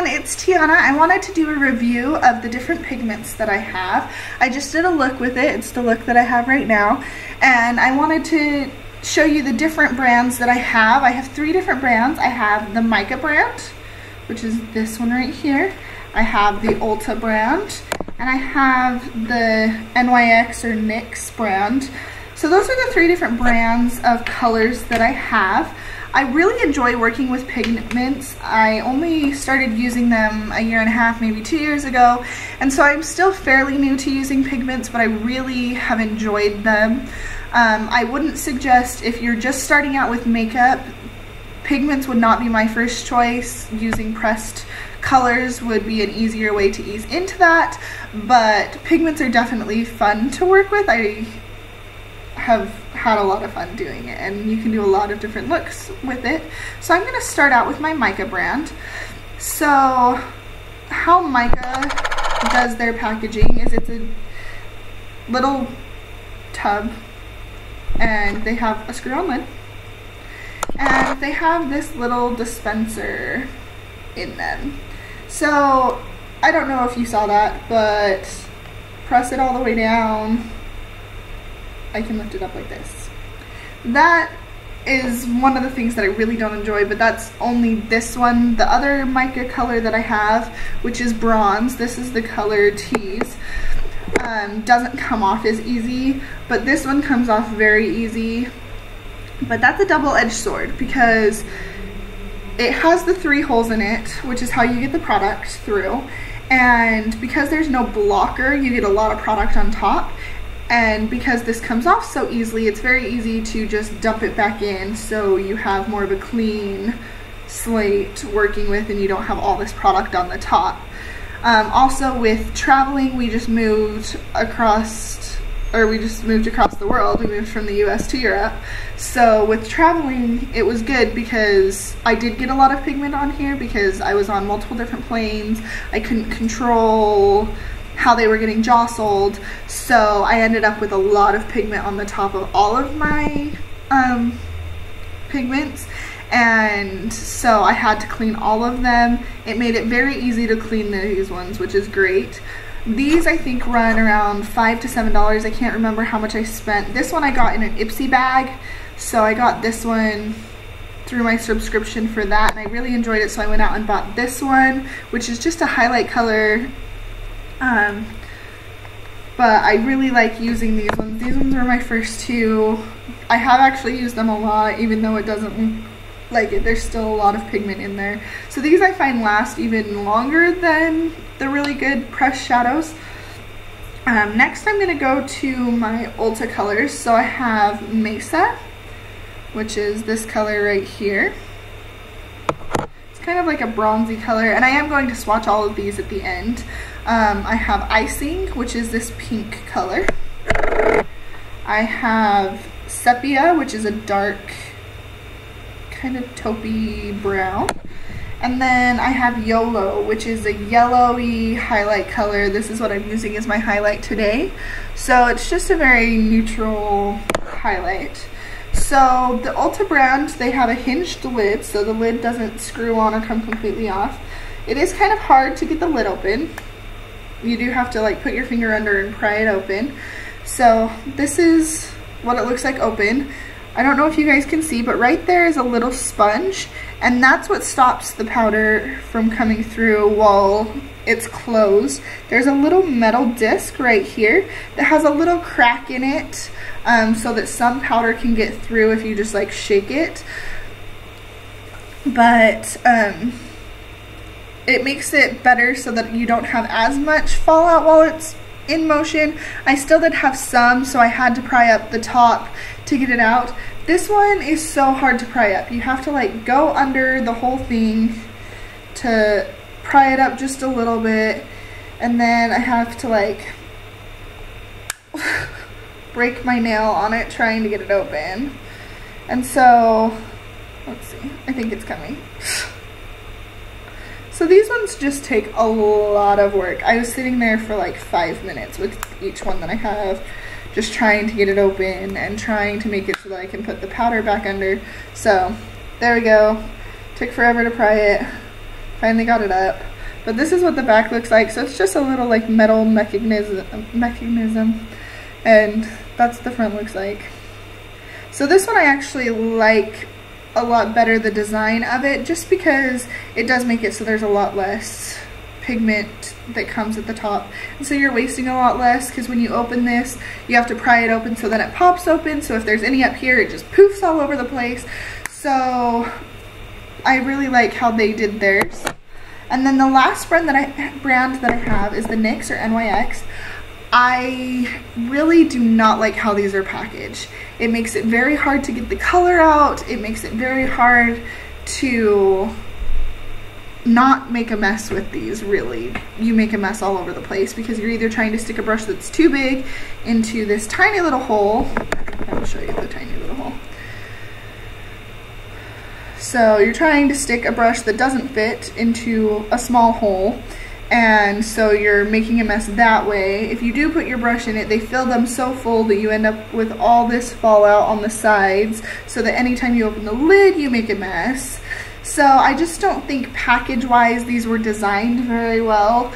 everyone, it's Tiana. I wanted to do a review of the different pigments that I have. I just did a look with it. It's the look that I have right now. And I wanted to show you the different brands that I have. I have 3 different brands. I have the MICA brand, which is this one right here. I have the Ulta brand, and I have the NYX or NYX brand. So those are the 3 different brands of colors that I have. I really enjoy working with pigments. I only started using them a year and a half, maybe 2 years ago, and so I'm still fairly new to using pigments, but I really have enjoyed them. I wouldn't suggest, if you're just starting out with makeup, pigments would not be my first choice. Using pressed colors would be an easier way to ease into that, but pigments are definitely fun to work with. I have had a lot of fun doing it, and you can do a lot of different looks with it. So I'm going to start out with my MICA brand. So how MICA does their packaging is it's a little tub, and they have a screw-on lid, and they have this little dispenser in them. So I don't know if you saw that, but press it all the way down. I can lift it up like this. That is one of the things that I really don't enjoy, but that's only this one. The other MICA color that I have, which is bronze, this is the color Tease, doesn't come off as easy, but this one comes off very easy. But that's a double-edged sword, because it has the 3 holes in it, which is how you get the product through, and because there's no blocker, you get a lot of product on top. And because this comes off so easily, it's very easy to just dump it back in, so you have more of a clean slate working with, and you don't have all this product on the top. Also with traveling, we just moved across the world. We moved from the US to Europe. So with traveling, it was good because I did get a lot of pigment on here because I was on multiple different planes. I couldn't control how they were getting jostled, so I ended up with a lot of pigment on the top of all of my pigments, and so I had to clean all of them. It made it very easy to clean these ones, which is great. These I think run around $5 to $7. I can't remember how much I spent. This one I got in an Ipsy bag, so I got this one through my subscription for that, and I really enjoyed it, so I went out and bought this one, which is just a highlight color. But I really like using these ones. These ones were my first 2. I have actually used them a lot, even though it doesn't look like it. There's still a lot of pigment in there. So these I find last even longer than the really good pressed shadows. Next I'm going to go to my Ulta colors. So I have Mesa, which is this color right here. Kind of like a bronzy color, and I am going to swatch all of these at the end. I have Icing, which is this pink color. I have Sepia, which is a dark kind of taupey brown. And then I have Yolo, which is a yellowy highlight color. This is what I'm using as my highlight today. So it's just a very neutral highlight. So the Ulta brand, they have a hinged lid, so the lid doesn't screw on or come completely off. It is kind of hard to get the lid open. You do have to like put your finger under and pry it open. So this is what it looks like open. I don't know if you guys can see, but right there is a little sponge, and that's what stops the powder from coming through while it's closed. There's a little metal disc right here that has a little crack in it, so that some powder can get through if you just like shake it. But it makes it better so that you don't have as much fallout while it's in motion. I still did have some, so I had to pry up the top to get it out. This one is so hard to pry up. You have to like go under the whole thing to pry it up just a little bit, and then I have to like break my nail on it trying to get it open. And so let's see, I think it's coming. So these ones just take a lot of work. I was sitting there for like 5 minutes with each one that I have, just trying to get it open and trying to make it so that I can put the powder back under. So there we go. Took forever to pry it. Finally got it up. But this is what the back looks like. So it's just a little like metal mechanism, and that's what the front looks like. So this one I actually like a lot better, the design of it, just because it does make it so there's a lot less pigment that comes at the top, and so you're wasting a lot less, because when you open this you have to pry it open so then it pops open, so if there's any up here it just poofs all over the place. So I really like how they did theirs. And then the last brand that I have is the NYX or NYX. I really do not like how these are packaged. It makes it very hard to get the color out. It makes it very hard to not make a mess with these, really. You make a mess all over the place because you're either trying to stick a brush that's too big into this tiny little hole. I will show you the tiny little hole. So you're trying to stick a brush that doesn't fit into a small hole, and so you're making a mess that way. If you do put your brush in it, they fill them so full that you end up with all this fallout on the sides, so that anytime you open the lid you make a mess. So I just don't think package-wise these were designed very well.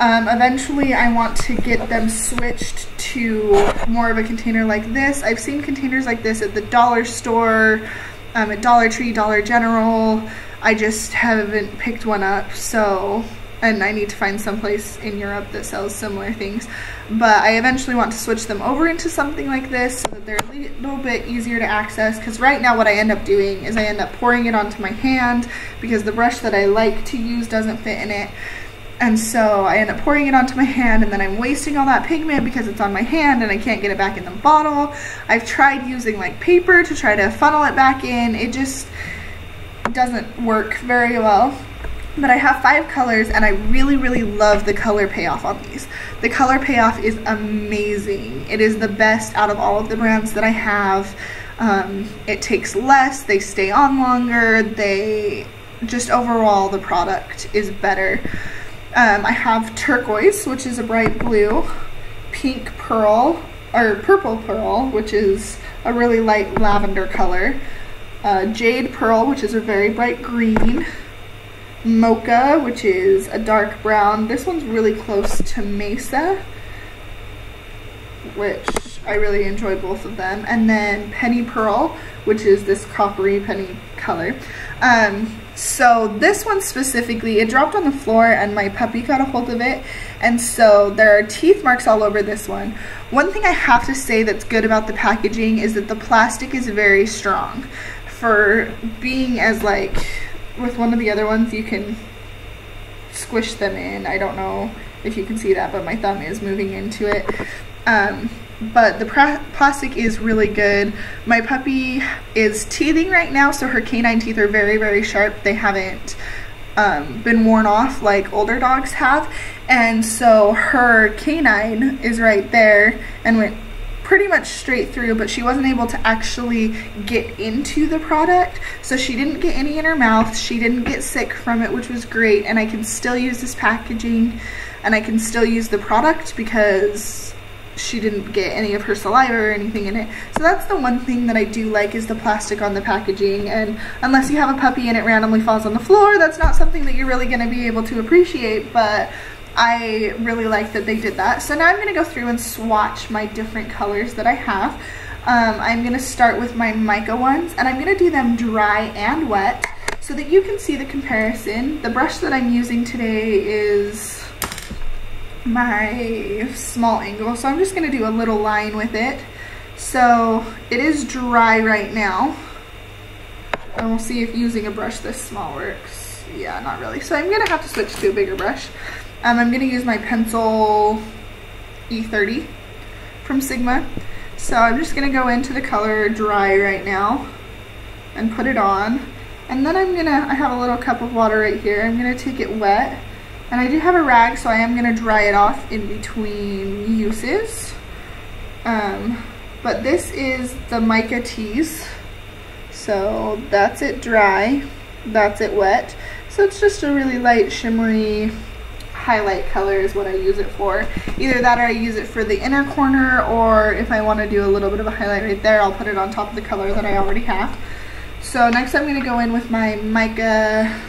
Eventually I want to get them switched to more of a container like this. I've seen containers like this at the dollar store, at Dollar Tree, Dollar General. I just haven't picked one up, so, and I need to find someplace in Europe that sells similar things. But I eventually want to switch them over into something like this so that they're a little bit easier to access, because right now what I end up doing is I end up pouring it onto my hand because the brush that I like to use doesn't fit in it. And so I end up pouring it onto my hand, and then I'm wasting all that pigment because it's on my hand and I can't get it back in the bottle. I've tried using like paper to try to funnel it back in. It just doesn't work very well. But I have 5 colors and I really, really love the color payoff on these. The color payoff is amazing. It is the best out of all of the brands that I have. It takes less, they stay on longer, they just overall the product is better. I have Turquoise, which is a bright blue, Pink Pearl, or Purple Pearl, which is a really light lavender color, Jade Pearl, which is a very bright green, Mocha, which is a dark brown. This one's really close to Mesa, which I really enjoy both of them, and then Penny Pearl, which is this coppery penny color. So this one specifically, it dropped on the floor and my puppy got a hold of it, and so there are teeth marks all over this one. One thing I have to say that's good about the packaging is that the plastic is very strong. For being as like, with one of the other ones you can squish them in. I don't know if you can see that, but my thumb is moving into it. But the plastic is really good. My puppy is teething right now, so her canine teeth are very, very sharp. They haven't been worn off like older dogs have, and so her canine is right there and went pretty much straight through, but she wasn't able to actually get into the product, so she didn't get any in her mouth. She didn't get sick from it, which was great, and I can still use this packaging and I can still use the product because she didn't get any of her saliva or anything in it. So that's the one thing that I do like, is the plastic on the packaging, and unless you have a puppy and it randomly falls on the floor, that's not something that you're really going to be able to appreciate, but I really like that they did that. So now I'm going to go through and swatch my different colors that I have. I'm going to start with my MICA ones, and I'm going to do them dry and wet so that you can see the comparison. The brush that I'm using today is my small angle, so I'm just going to do a little line with it. So it is dry right now, and we'll see if using a brush this small works. Yeah, not really. So I'm going to have to switch to a bigger brush. I'm going to use my pencil E30 from Sigma. So I'm just going to go into the color dry right now and put it on. And then I have a little cup of water right here. I'm going to take it wet. And I do have a rag, so I am going to dry it off in between uses. But this is the MICA Tease. So that's it dry, that's it wet. So it's just a really light shimmery highlight color is what I use it for. Either that or I use it for the inner corner, or if I want to do a little bit of a highlight right there, I'll put it on top of the color that I already have. So next I'm going to go in with my MICA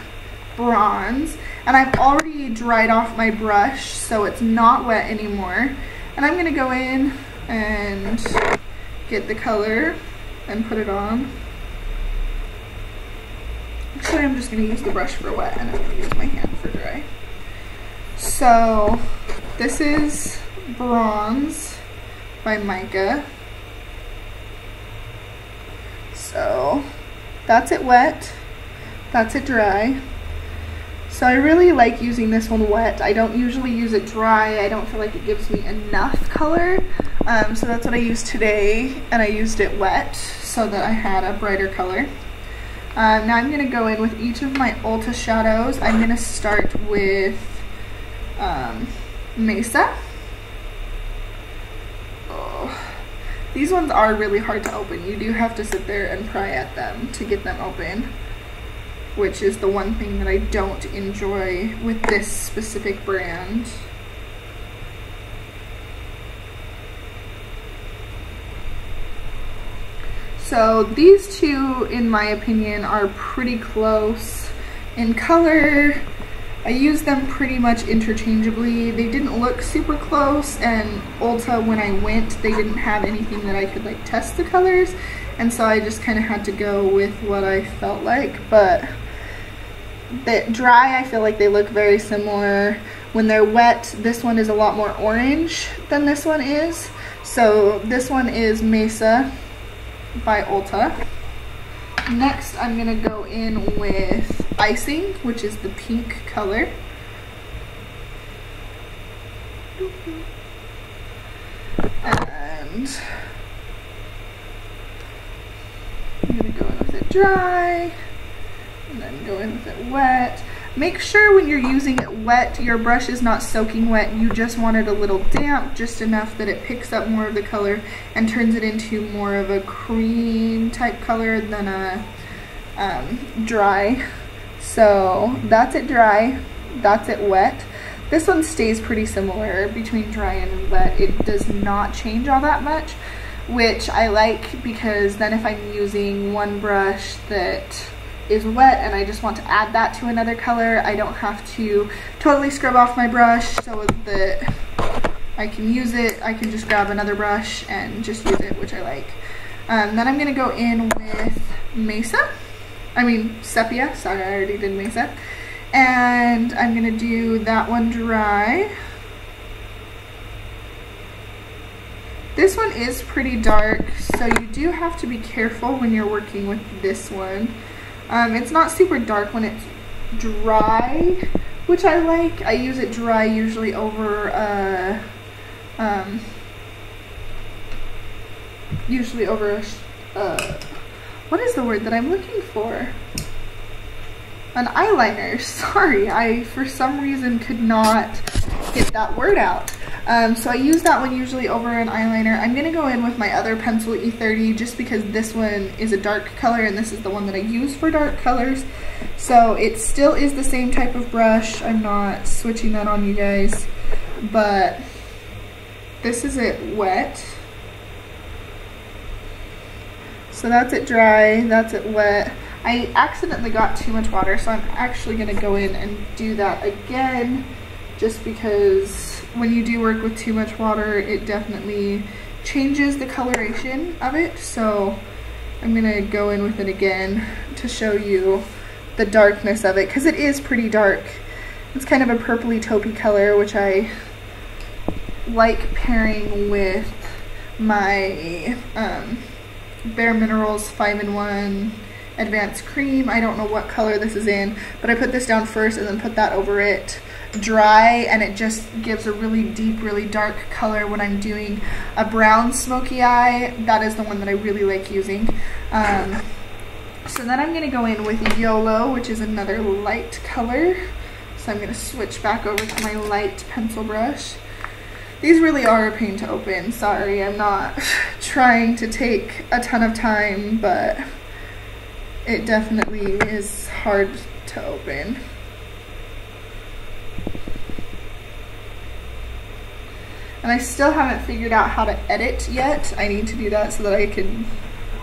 Bronze. And I've already dried off my brush, so it's not wet anymore. And I'm gonna go in and get the color and put it on. Actually, I'm just gonna use the brush for wet and I'm gonna use my hand for dry. So this is Bronze by MICA. So that's it wet, that's it dry. So I really like using this one wet. I don't usually use it dry. I don't feel like it gives me enough color. So that's what I used today, and I used it wet so that I had a brighter color. Now I'm gonna go in with each of my Ulta shadows. I'm gonna start with Mesa. Oh. These ones are really hard to open. You do have to sit there and pry at them to get them open, which is the one thing that I don't enjoy with this specific brand. So these two, in my opinion, are pretty close in color. I use them pretty much interchangeably. They didn't look super close, and Ulta, when I went, they didn't have anything that I could like test the colors, and so I just kind of had to go with what I felt like. But the dry, I feel like they look very similar. When they're wet, this one is a lot more orange than this one is. So this one is Mesa by Ulta. Next, I'm gonna go in with Icing, which is the pink color. And I'm gonna go in with it dry, and then go in with it wet. Make sure when you're using it wet, your brush is not soaking wet. You just want it a little damp, just enough that it picks up more of the color and turns it into more of a cream type color than a dry. So that's it dry, that's it wet. This one stays pretty similar between dry and wet. It does not change all that much, which I like, because then if I'm using one brush that is wet and I just want to add that to another color, I don't have to totally scrub off my brush so that I can use it. I can just grab another brush and just use it, which I like. Then I'm gonna go in with Sepia, sorry, I already did Mesa. And I'm gonna do that one dry. This one is pretty dark, so you do have to be careful when you're working with this one. It's not super dark when it's dry, which I like. I use it dry usually over what is the word that I'm looking for? An eyeliner. Sorry, I for some reason could not get that word out. So I use that one usually over an eyeliner. I'm gonna go in with my other pencil E30 just because this one is a dark color and this is the one that I use for dark colors. So it still is the same type of brush. I'm not switching that on you guys, but this is it wet. So that's it dry, that's it wet. I accidentally got too much water, so I'm actually gonna go in and do that again, just because when you do work with too much water, it definitely changes the coloration of it. So I'm gonna go in with it again to show you the darkness of it, because it is pretty dark. It's kind of a purpley taupey color, which I like pairing with my Bare Minerals 5-in-1 Advanced Cream. I don't know what color this is in, but I put this down first and then put that over it dry, and it just gives a really deep, really dark color when I'm doing a brown smoky eye. That is the one that I really like using. So then I'm going to go in with Yolo, which is another light color. So I'm going to switch back over to my light pencil brush. These really are a pain to open. Sorry, I'm not trying to take a ton of time, but it definitely is hard to open. And I still haven't figured out how to edit yet. I need to do that so that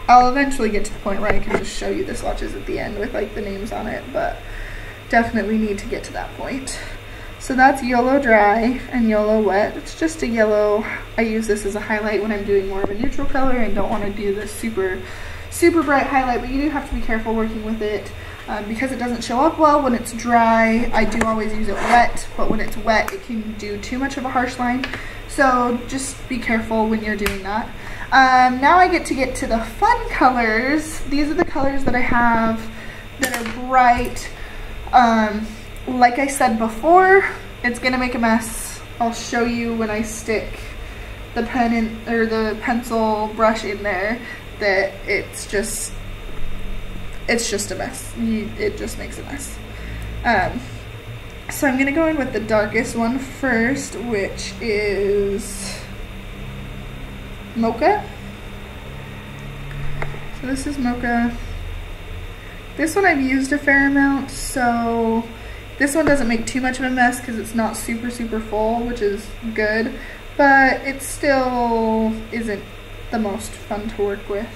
I'll eventually get to the point where I can just show you the swatches at the end with like the names on it. But definitely need to get to that point. So that's Yolo Dry and Yolo Wet. It's just a yellow. I use this as a highlight when I'm doing more of a neutral color and don't want to do this super bright highlight, but you do have to be careful working with it because it doesn't show up well when it's dry. I do always use it wet, but when it's wet it can do too much of a harsh line. So just be careful when you're doing that. Now I get to the fun colors. These are the colors that I have that are bright. Like I said before, it's gonna make a mess. I'll show you when I stick the pen in, or the pencil brush in there, that it's just a mess. It just makes a mess. So I'm gonna go in with the darkest one first, which is Mocha. So this is Mocha. This one I've used a fair amount, so this one doesn't make too much of a mess because it's not super full, which is good, but it still isn't the most fun to work with.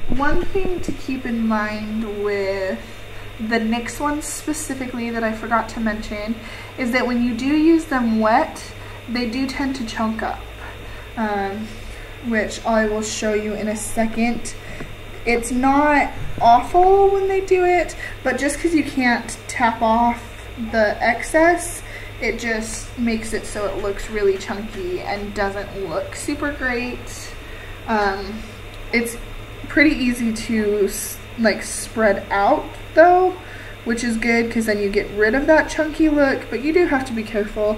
One thing to keep in mind with the NYX ones specifically that I forgot to mention is that when you do use them wet, they do tend to chunk up, which I will show you in a second. It's not awful when they do it, but just because you can't tap off the excess, it just makes it so it looks really chunky and doesn't look super great. It's pretty easy to like spread out though, which is good because then you get rid of that chunky look, but you do have to be careful.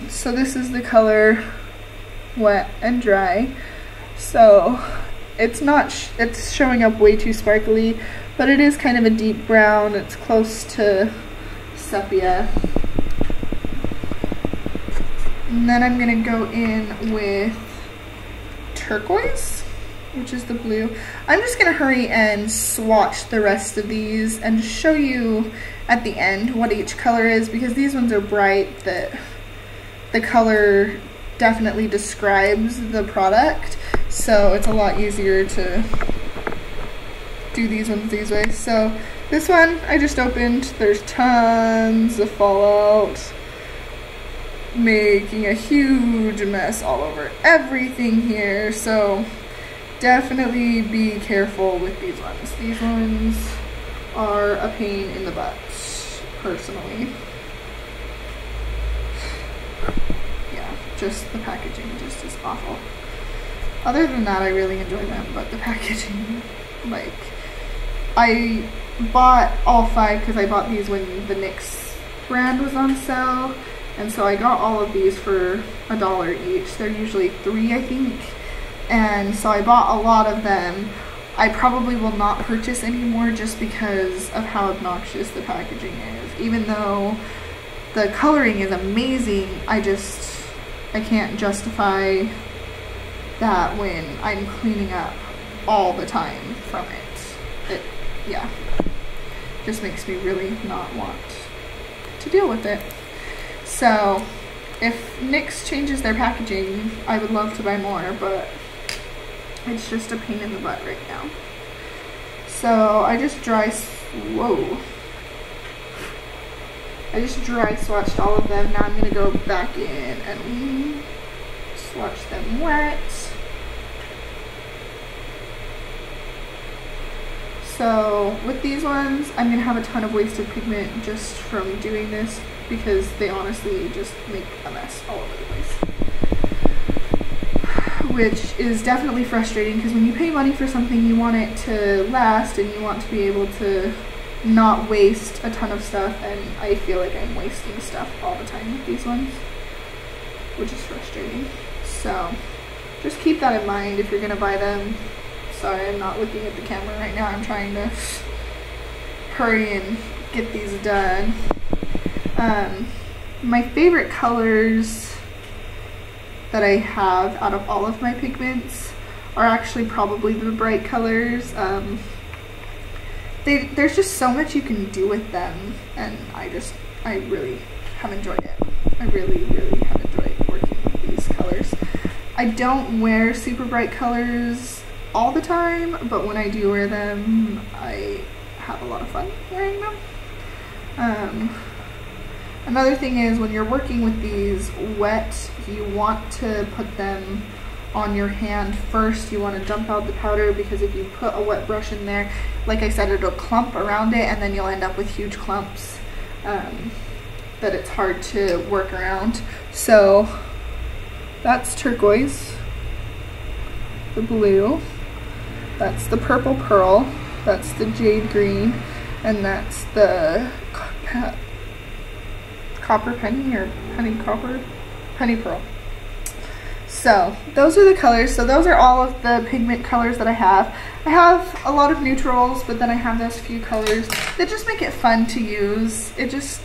So this is the color Wet and Dry. So it's showing up way too sparkly, but it is kind of a deep brown. It's close to Sepia. And then I'm gonna go in with Turquoise, which is the blue. I'm just gonna hurry and swatch the rest of these and show you at the end what each color is, because these ones are bright that the color definitely describes the product, so it's a lot easier to do these ones these ways. So this one I just opened. There's tons of fallout, making a huge mess all over everything here, so definitely be careful with these ones. These ones are a pain in the butt, personally. Yeah, just the packaging just is awful. Other than that, I really enjoy them, but the packaging, like, I bought all 5 because I bought these when the NYX brand was on sale, and so I got all of these for $1 each. They're usually $3, I think, and so I bought a lot of them. I probably will not purchase anymore just because of how obnoxious the packaging is. Even though the coloring is amazing, I can't justify that when I'm cleaning up all the time from it. Yeah, just makes me really not want to deal with it. So if NYX changes their packaging, I would love to buy more, but it's just a pain in the butt right now. So I just dry swatched all of them. Now I'm gonna go back in and swatch them wet. So with these ones, I'm gonna have a ton of wasted pigment just from doing this because they honestly just make a mess all over the place. Which is definitely frustrating because when you pay money for something, you want it to last and you want to be able to not waste a ton of stuff, and I feel like I'm wasting stuff all the time with these ones, which is frustrating. So just keep that in mind if you're gonna buy them. Sorry, I'm not looking at the camera right now. I'm trying to hurry and get these done. My favorite colors that I have out of all of my pigments are actually probably the bright colors. There's just so much you can do with them, and I really have enjoyed it. I really have enjoyed working with these colors. I don't wear super bright colors all the time, but when I do wear them, I have a lot of fun wearing them. Another thing is when you're working with these wet, you want to put them on your hand first. You want to dump out the powder, because if you put a wet brush in there, like I said, it'll clump around it and then you'll end up with huge clumps that it's hard to work around. So that's turquoise, the blue, that's the purple pearl, that's the jade green, and that's the copper penny, or penny pearl. So those are the colors. So those are all of the pigment colors that I have. I have a lot of neutrals, but then I have those few colors that just make it fun to use. It just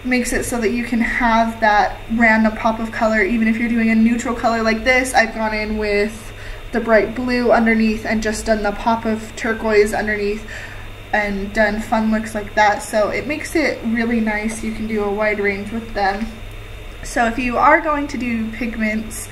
makes it so that you can have that random pop of color. Even if you're doing a neutral color like this, I've gone in with the bright blue underneath and just done the pop of turquoise underneath and done fun looks like that. So it makes it really nice. You can do a wide range with them. So if you are going to do pigments,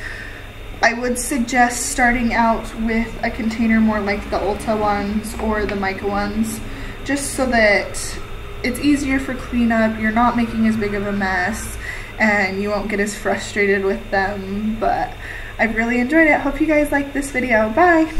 I would suggest starting out with a container more like the Ulta ones or the MICA ones, just so that it's easier for cleanup, you're not making as big of a mess, and you won't get as frustrated with them. But I've really enjoyed it. Hope you guys liked this video. Bye!